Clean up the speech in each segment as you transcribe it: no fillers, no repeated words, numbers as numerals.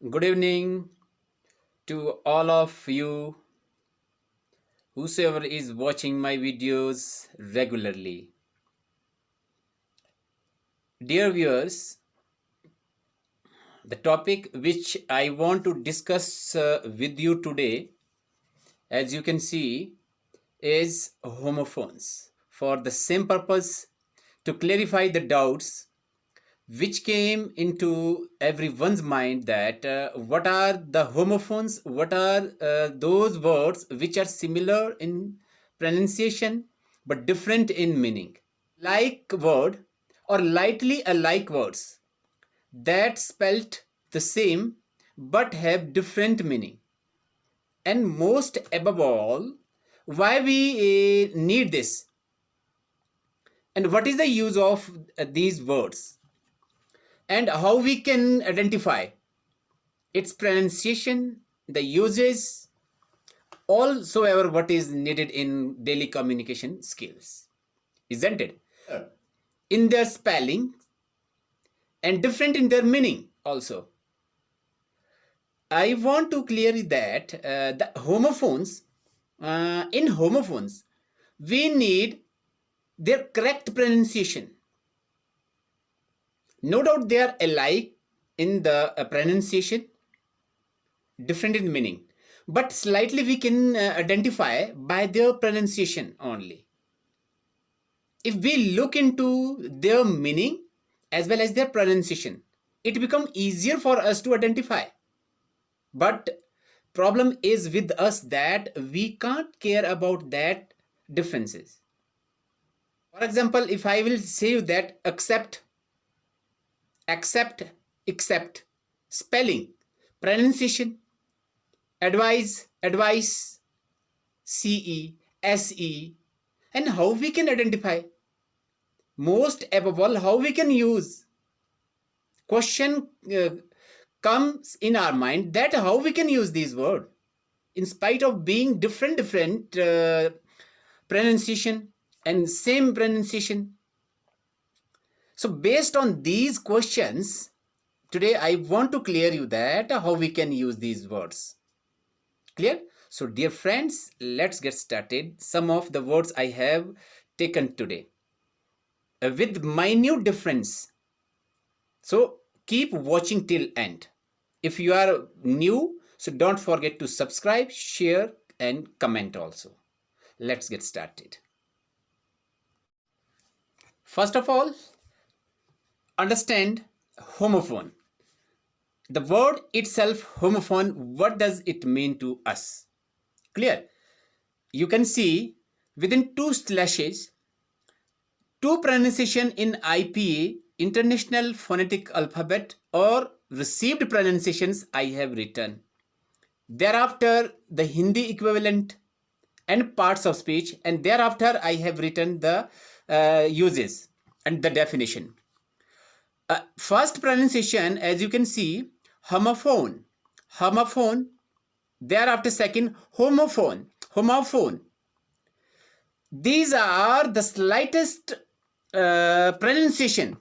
Good evening to all of you, whosoever is watching my videos regularly. Dear viewers, the topic which I want to discuss with you today, as you can see, is homophones, for the same purpose to clarify the doubts which came into everyone's mind that what are the homophones, what are those words which are similar in pronunciation but different in meaning. Like word or lightly alike words that spelt the same but have different meaning. And most above all, why we need this and what is the use of these words and how we can identify its pronunciation, the uses, alsoever what is needed in daily communication skills, isn't it? In their spelling and different in their meaning also. I want to clear that the homophones, in homophones, we need their correct pronunciation. No doubt they are alike in the pronunciation, different in meaning, but slightly we can identify by their pronunciation only. If we look into their meaning as well as their pronunciation, it becomes easier for us to identify. But problem is with us that we can't care about that differences. For example, if I will say you that accept, spelling, pronunciation, advise, CE, SE, and how we can identify. Most above all, how we can use. Question comes in our mind that how we can use these words in spite of being different pronunciation and same pronunciation. So based on these questions, today I want to clear you that how we can use these words. Clear? So dear friends, let's get started. Some of the words I have taken today with minute difference. So keep watching till end. If you are new, so don't forget to subscribe, share and comment also. Let's get started. First of all, understand homophone. The word itself, homophone, what does it mean to us? Clear? You can see within two slashes, two pronunciation in IPA, International Phonetic Alphabet, or received pronunciations I have written. Thereafter, the Hindi equivalent and parts of speech, and thereafter I have written the uses and the definition. First pronunciation, as you can see, homophone, thereafter second, homophone. These are the slightest pronunciation.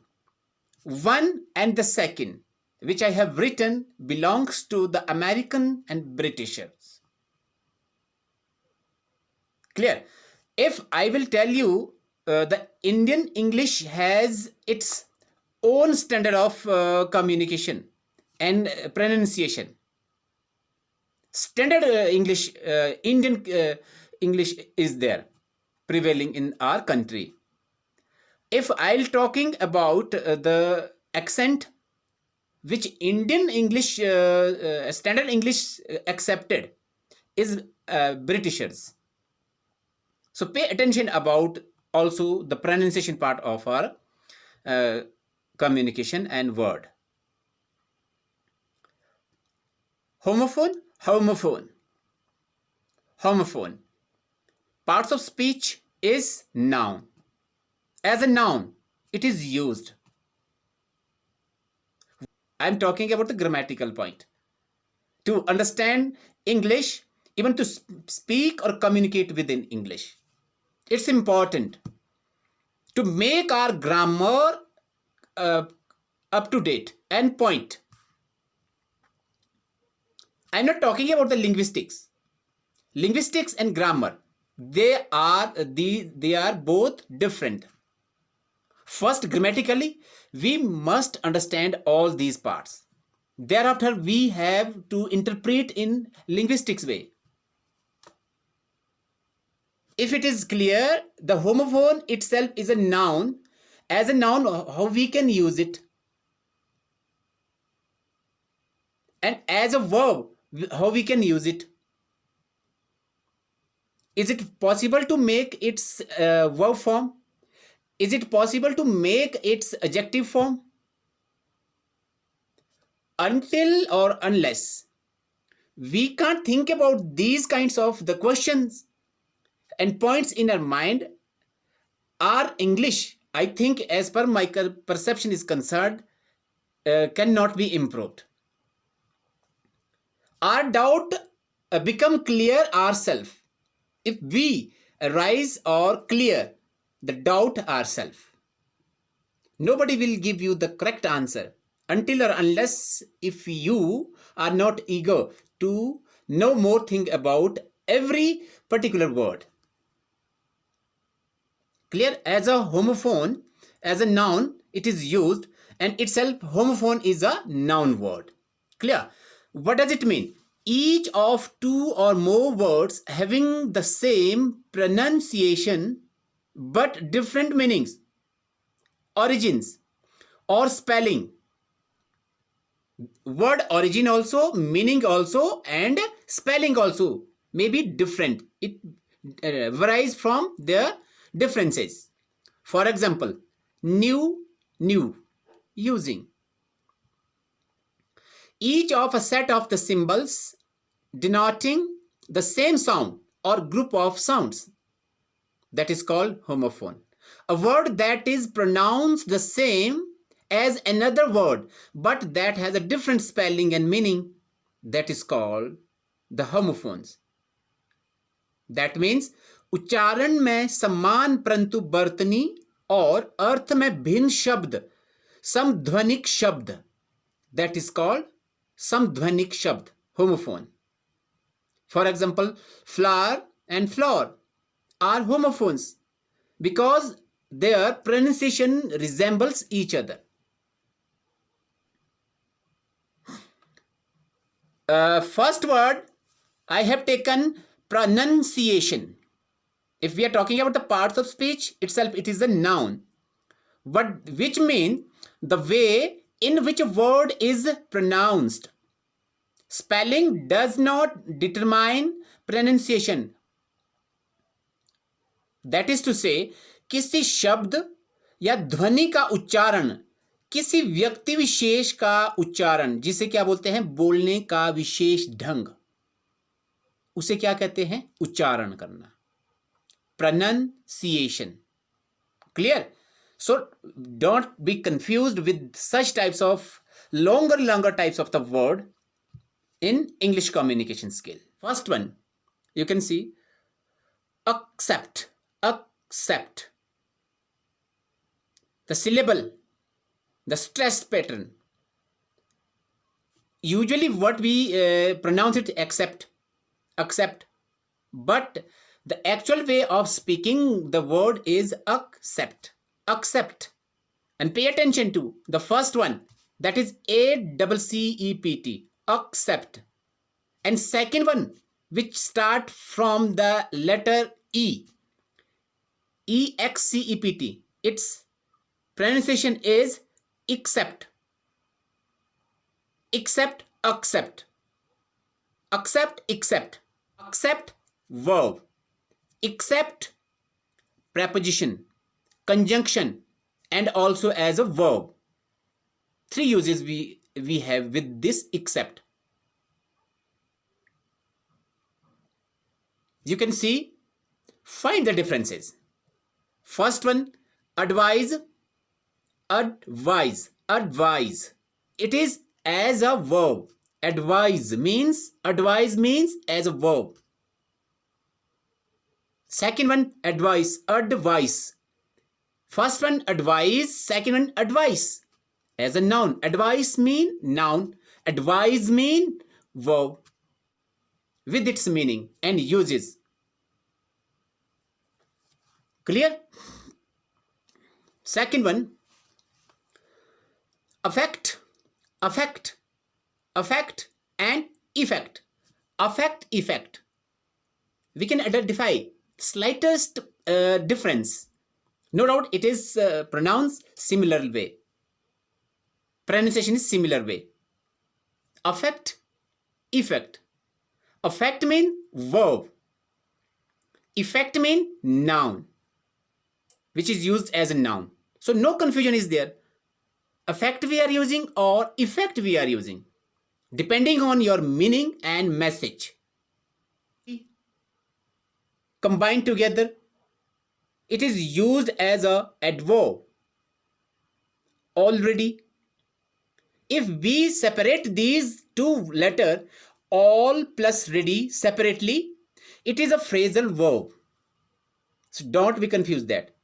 One and the second, which I have written, belongs to the American and Britishers. Clear? If I will tell you the Indian English has its own standard of communication and pronunciation. Standard English, Indian English is there, prevailing in our country. If I'll talking about the accent which Indian English, standard English accepted is Britishers. So pay attention about also the pronunciation part of our communication and word. Homophone. Parts of speech is noun. As a noun, it is used. I am talking about the grammatical point. To understand English, even to speak or communicate within English, it's important to make our grammar up to date and point. I'm not talking about the linguistics. Linguistics and grammar, they are both different. First, grammatically, we must understand all these parts. Thereafter, we have to interpret in linguistics way. If it is clear, the homophone itself is a noun. As a noun, how we can use it? And as a verb, how we can use it? Is it possible to make its verb form? Is it possible to make its adjective form? Until or unless we can't think about these kinds of the questions and points in our mind, our English, I think, as per my perception is concerned, cannot be improved. Our doubt become clear ourselves if we arise or clear the doubt ourselves. Nobody will give you the correct answer until or unless if you are not eager to know more thing about every particular word. Clear? As a homophone, as a noun, it is used, and itself homophone is a noun word. Clear? What does it mean? Each of two or more words having the same pronunciation but different meanings, origins, or spelling. Word origin also, meaning also, and spelling also may be different. It varies from their differences. For example, new, using. Each of a set of the symbols denoting the same sound or group of sounds. That is called homophone. A word that is pronounced the same as another word but that has a different spelling and meaning, that is called the homophones. That means उच्चारण में समान परंतु बर्तनी और अर्थ में भिन्न शब्द, समध्वनिक शब्द, that is called समध्वनिक शब्द, homophone. For example, flower and floor are homophones because their pronunciation resembles each other. First word, I have taken pronunciation. If we are talking about the parts of speech itself, it is a noun, but which means the way in which a word is pronounced. Spelling does not determine pronunciation. That is to say, किसी शब्द या ध्वनि का उच्चारण, किसी व्यक्ति विशेष का उच्चारण, जिसे क्या बोलते हैं, बोलने का विशेष ढंग, उसे क्या कहते हैं, उच्चारण करना, pronunciation. Clear? So don't be confused with such types of longer types of the word in English communication skill. First one, you can see accept. The syllable, the stress pattern. Usually what we pronounce it accept, but the actual way of speaking the word is accept. And pay attention to the first one, that is ACCEPT, accept. And second one, which start from the letter E, EXCEPT, its pronunciation is accept, accept, verb, accept preposition, conjunction, and also as a verb. Three uses we have with this accept. You can see, find the differences. First one, advise. It is as a verb. Advise means as a verb. Second one, advice. First one, advise. Second one, advice. As a noun. Advice mean noun. Advise mean verb. with its meaning and uses. Clear? Second one, affect and effect. Affect, effect. We can identify slightest difference. No doubt it is pronounced similar way. Pronunciation is similar way. Affect, effect. Affect mean verb. Effect mean noun, which is used as a noun. So no confusion is there. Affect we are using or effect we are using, depending on your meaning and message. Combined together, it is used as a adverb. Already, if we separate these two letters, all plus ready separately, it is a phrasal verb. So don't be confused that.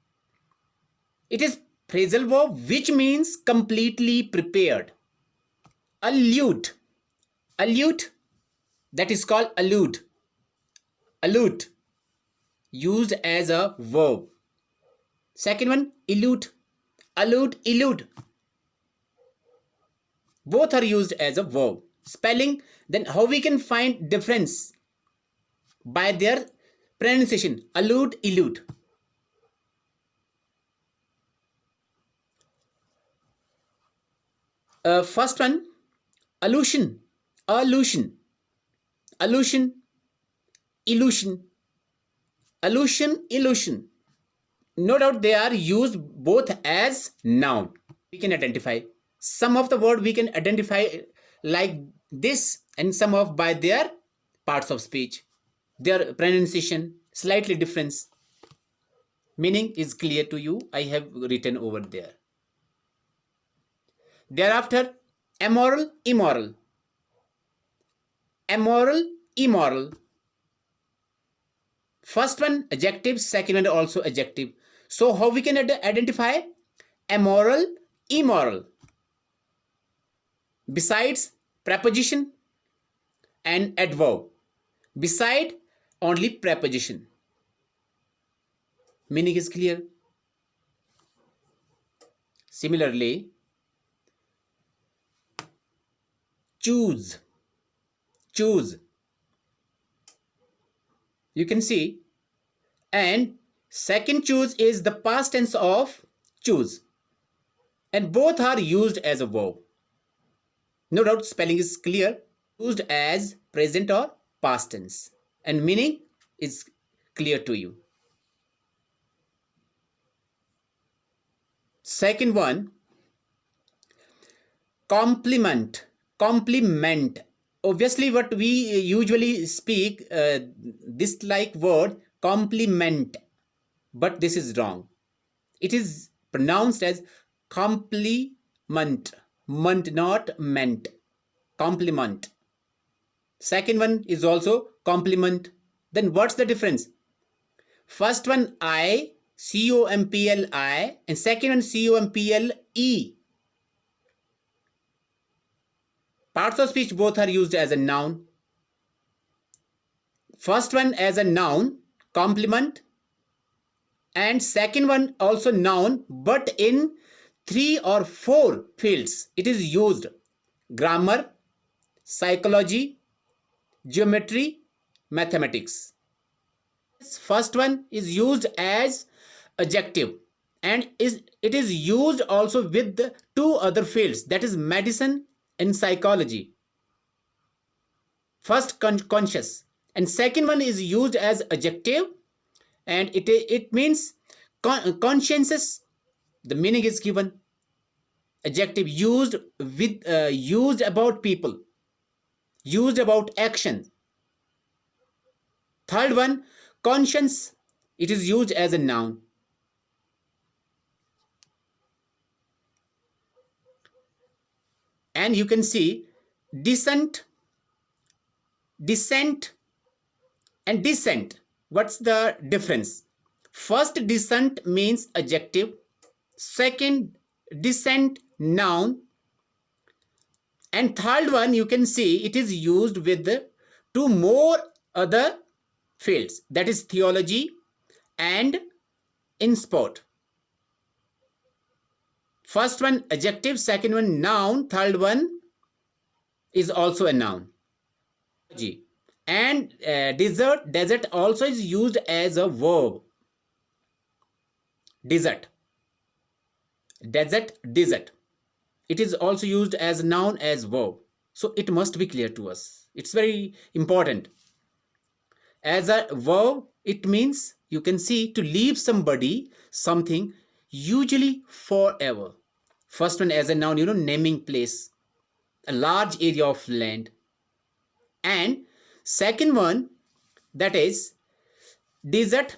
It is phrasal verb which means completely prepared. Allude, that is called allude, used as a verb. Second one, elude. Both are used as a verb. Spelling, then how we can find difference? By their pronunciation, allude, elude. First one, illusion, illusion. No doubt they are used both as noun. We can identify some of the word we can identify like this, and some of by their parts of speech. Their pronunciation slightly difference. Meaning is clear to you. I have written over there. Thereafter, immoral, immoral. First one adjective, second one also adjective. So how we can identify immoral, immoral? Besides preposition and adverb. Beside only preposition. Meaning is clear. Similarly, choose. You can see, and second choose is the past tense of choose, and both are used as a verb. No doubt spelling is clear. Used as present or past tense, and meaning is clear to you. Second one, compliment. Obviously what we usually speak this like word compliment, but this is wrong. It is pronounced as compliment, not meant. Compliment. Second one is also compliment. Then what's the difference? First one I, C-O-M-P-L-I, and second one C-O-M-P-L-E. Parts of speech both are used as a noun. First one as a noun, compliment, and second one also noun, but in 3 or 4 fields it is used: grammar, psychology, geometry, mathematics. First one is used as adjective, and it is used also with the 2 other fields, that is medicine and psychology. First conscious, and second one is used as adjective, and it means conscientious. The meaning is given. Adjective used with used about people, used about action. Third one, conscience, it is used as a noun. And you can see descent and descent. What's the difference? First descent means adjective, second descent noun, and third one you can see it is used with 2 more other fields, that is theology and in sport. First one adjective, second one noun, third one is also a noun. And desert also is used as a verb. Desert. It is also used as a noun, as verb. So it must be clear to us. It's very important. As a verb, it means, you can see, to leave somebody, something, usually forever. First one as a noun, naming place, a large area of land. And second one, that is desert.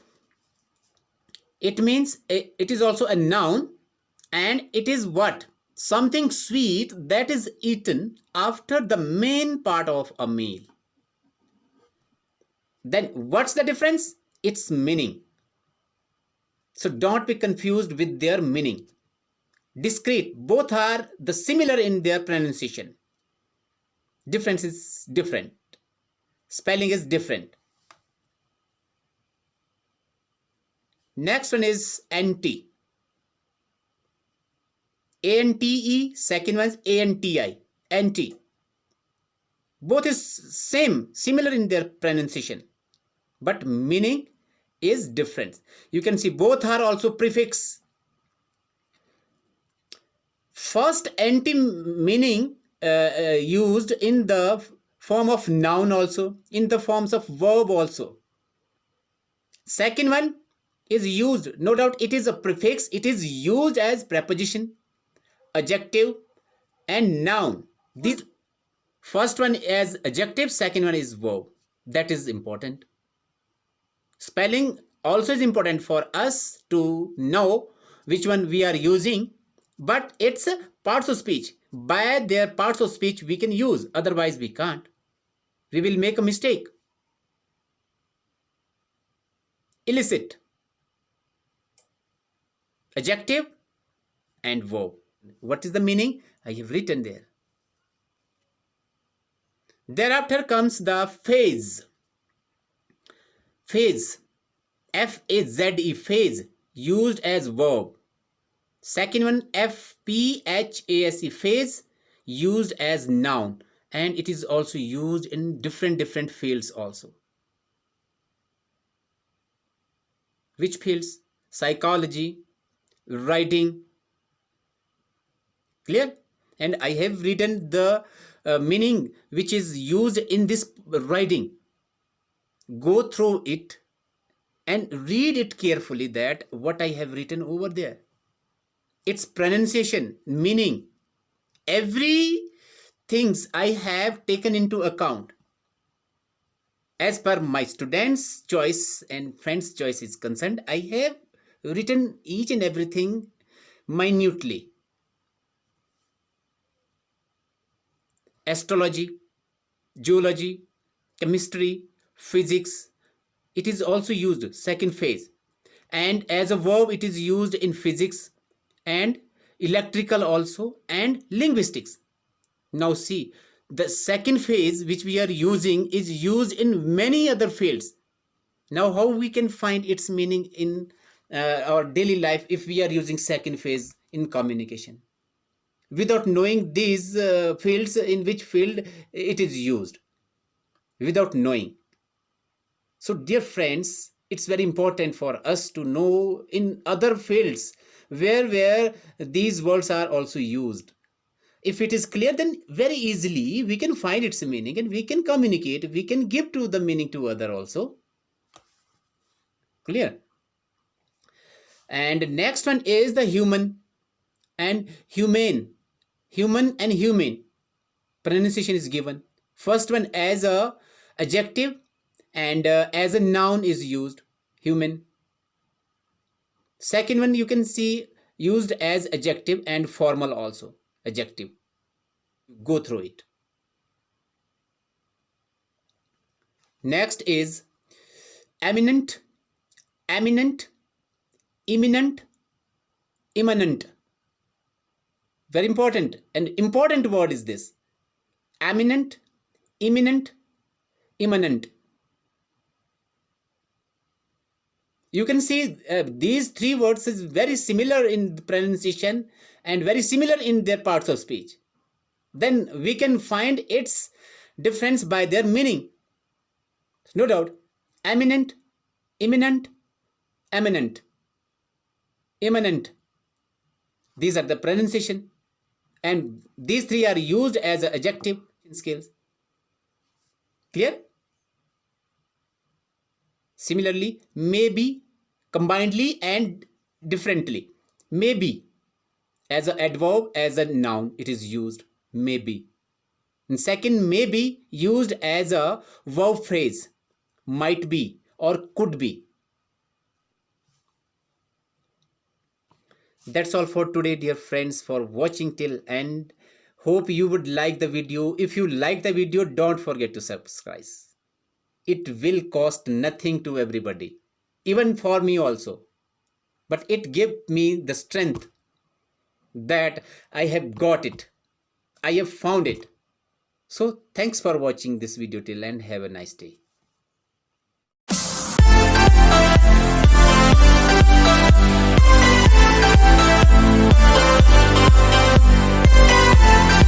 It means it is also a noun, and it is what? Something sweet that is eaten after the main part of a meal. Then what's the difference? Its meaning. So don't be confused with their meaning. Discrete, both are the similar in their pronunciation. Difference is different. Spelling is different. Next one is anti. A-N-T-E, second one is A-N-T-I. Anti. Both is similar in their pronunciation, but meaning is different. You can see both are also prefix. First, anti meaning used in the form of noun, also in the forms of verb also. Second one is used, no doubt it is a prefix, it is used as preposition, adjective and noun. This first one as adjective, second one is verb. That is important. Spelling also is important for us to know which one we are using, but it's parts of speech. By their parts of speech we can use, otherwise we can't. We will make a mistake. Illicit. Adjective and verb. What is the meaning? I have written there. Thereafter comes the phase. Phase. F-A-Z-E, phase, used as verb. Second one, F-P-H-A-S-E, phase, used as noun. And it is also used in different fields also. Which fields? Psychology, writing. Clear? And I have written the meaning which is used in this writing. Go through it and read it carefully, that what I have written over there. Its pronunciation, meaning, every things I have taken into account. As per my students' choice and friends' choice is concerned, I have written each and everything minutely. Astrology, geology, chemistry, physics, it is also used, second phase. And as a verb, it is used in physics and electrical also and linguistics. Now see, the second phase which we are using is used in many other fields. Now how we can find its meaning in our daily life if we are using second phase in communication, without knowing these fields, in which field it is used, without knowing. So dear friends, it's very important for us to know in other fields where these words are also used. If it is clear, then very easily we can find its meaning and we can communicate, we can give to the meaning to other also. Clear? And next one is the human and humane. Human and humane. Pronunciation is given. First one as a adjective and as a noun is used, human. Second one you can see used as adjective and formal also, adjective. Go through it. Next is eminent, eminent, imminent, immanent. Very important. An important word is this. Eminent, imminent, immanent. You can see these three words is very similar in the pronunciation and very similar in their parts of speech. Then we can find its difference by their meaning. No doubt. Eminent, imminent, eminent, imminent. These are the pronunciation. And these three are used as an adjective in scales. Clear? Similarly, maybe, combinedly and differently. Maybe, as an adverb, as a noun, it is used. Maybe. And second, may be used as a verb phrase. Might be or could be. That's all for today, dear friends, for watching till end. Hope you would like the video. If you like the video, don't forget to subscribe. It will cost nothing to everybody, even for me also. But it gives me the strength that I have got it. I have found it. So thanks for watching this video till end. Have a nice day.